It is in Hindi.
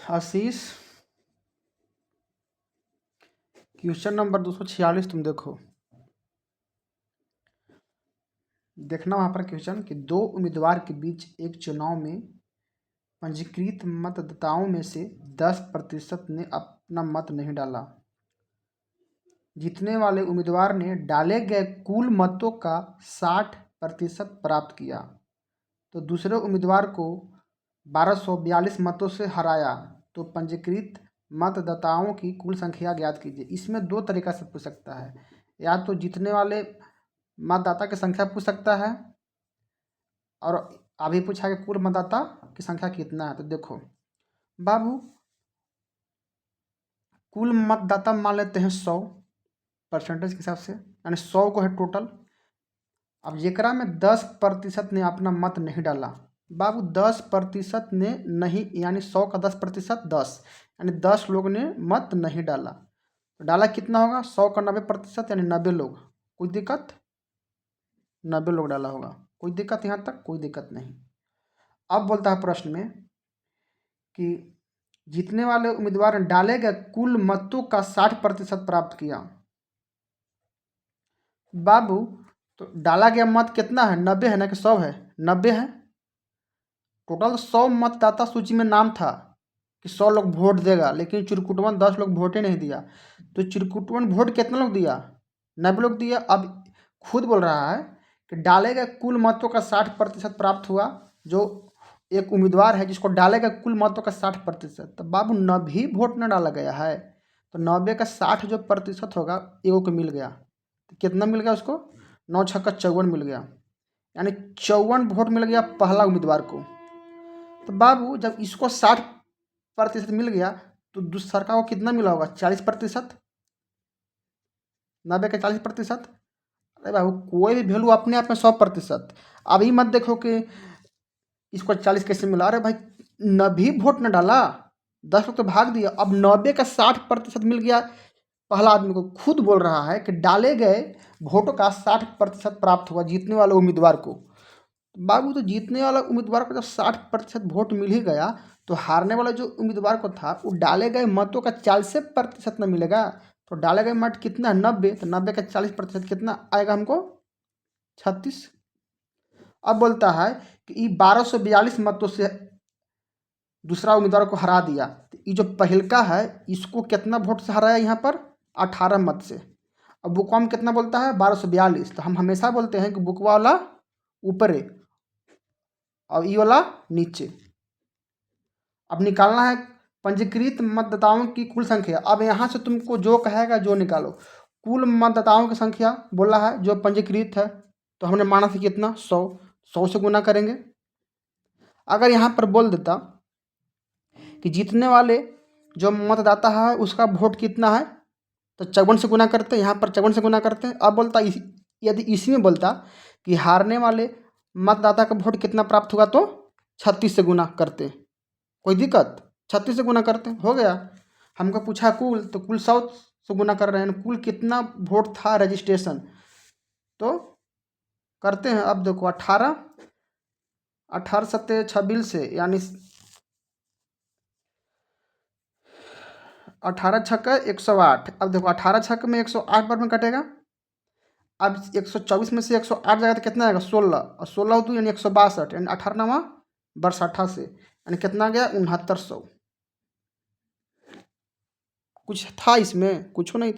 आशीष, क्वेश्चन नंबर 246 तुम देखो, देखना वहाँ पर क्वेश्चन कि दो उम्मीदवार के बीच एक चुनाव में पंजीकृत मतदाताओं में से 10% ने अपना मत नहीं डाला। जीतने वाले उम्मीदवार ने डाले गए कुल मतों का 60% प्राप्त किया, तो दूसरे उम्मीदवार को 1242 मतों से हराया, तो पंजीकृत मतदाताओं की कुल संख्या ज्ञात कीजिए। इसमें दो तरीका से पूछ सकता है, या तो जीतने वाले मतदाता की संख्या पूछ सकता है, और अभी पूछा कि कुल मतदाता की संख्या कितना है। तो देखो बाबू, कुल मतदाता मान लेते हैं 100 परसेंटेज के हिसाब से, यानी 100 को है टोटल। अब जेकरा में 10% ने अपना मत नहीं डाला, बाबू 10% ने नहीं, यानी 100 का 10%, 10 यानी 10 लोग ने मत नहीं डाला। तो डाला कितना होगा, 100 का 90%, यानी 90 लोग। कोई दिक्कत, 90 लोग डाला होगा, कोई दिक्कत यहाँ तक, कोई दिक्कत नहीं। अब बोलता है प्रश्न में कि जीतने वाले उम्मीदवार ने डाले गए कुल मतों का 60% प्राप्त किया। बाबू तो डाला गया मत कितना है, 90 है ना कि 100 है, 90 है। टोटल 100 मतदाता सूची में नाम था कि 100 लोग वोट देगा, लेकिन चिरकुटवन 10 लोग वोट ही नहीं दिया। तो चिरकुटवन वोट कितने लोग दिया, 90 लोग दिया। अब खुद बोल रहा है कि डाले गए कुल मतों का 60% प्राप्त हुआ, जो एक उम्मीदवार है जिसको डाले गए कुल मतों का 60%। तो बाबू 90 वोट न डाला गया है, तो 90 का 60 जो प्रतिशत होगा एगो को मिल गया। तो कितना मिल गया उसको, 9 छक्का 54 मिल गया, यानी 54 वोट मिल गया पहला उम्मीदवार को। तो बाबू जब इसको 60% मिल गया, तो दूसरा को कितना मिला होगा, 40%, 90 का 40%। अरे बाबू कोई भी वैल्यू अपने आप में 100%। अभी मत देखो कि इसको 40 कैसे मिला, अरे भाई 90 वोट न डाला, 10 लोग तो भाग दिया। अब 90 का 60% मिल गया पहला आदमी को। खुद बोल रहा है कि डाले गए वोटों का 60% प्राप्त हुआ जीतने वाले उम्मीदवार को। बाबू तो जीतने वाला उम्मीदवार को जब 60% वोट मिल ही गया, तो हारने वाला जो उम्मीदवार को था वो डाले गए मतों का 40% न मिलेगा। तो डाले गए मत कितना, 90, तो 90 का 40% कितना आएगा हमको, 36। अब बोलता है कि 1242 मतों से दूसरा उम्मीदवार को हरा दिया। तो ये जो पहलका है इसको कितना वोट से हराया, यहाँ पर 18 मत से। अब बुकवा में कितना बोलता है, 1242। तो हम हमेशा बोलते हैं कि बुकवा वाला ऊपर है और ई वाला नीचे। अब निकालना है पंजीकृत मतदाताओं की कुल संख्या। अब यहाँ से तुमको जो कहेगा जो निकालो। कुल मतदाताओं की संख्या बोला है जो पंजीकृत है, तो हमने माना था कितना, 100 से गुना करेंगे। अगर यहाँ पर बोल देता कि जीतने वाले जो मतदाता है उसका वोट कितना है, तो 54 से गुना करते हैं, यहाँ पर 54 से गुना करते हैं। अब बोलता यदि इसी में बोलता कि हारने वाले मतदाता का वोट कितना प्राप्त हुआ, तो 36 से गुना करते। कोई दिक्कत, 36 से गुना करते, हो गया। हमको पूछा कुल, तो कुल 100 से गुना कर रहे हैं, कुल कितना वोट था रजिस्ट्रेशन, तो करते हैं। अब देखो 18 सत्ते 26 से, यानी 18 छक्का 108। अब देखो 18 छक्के में 108 बार में कटेगा। अब 124 में से 108 जाएगा तो कितना आएगा, 16, और 16 तो यानी 162, यानी 18 नवा 62 से, यानी कितना गया, 6900। कुछ था इसमें, कुछ नहीं था।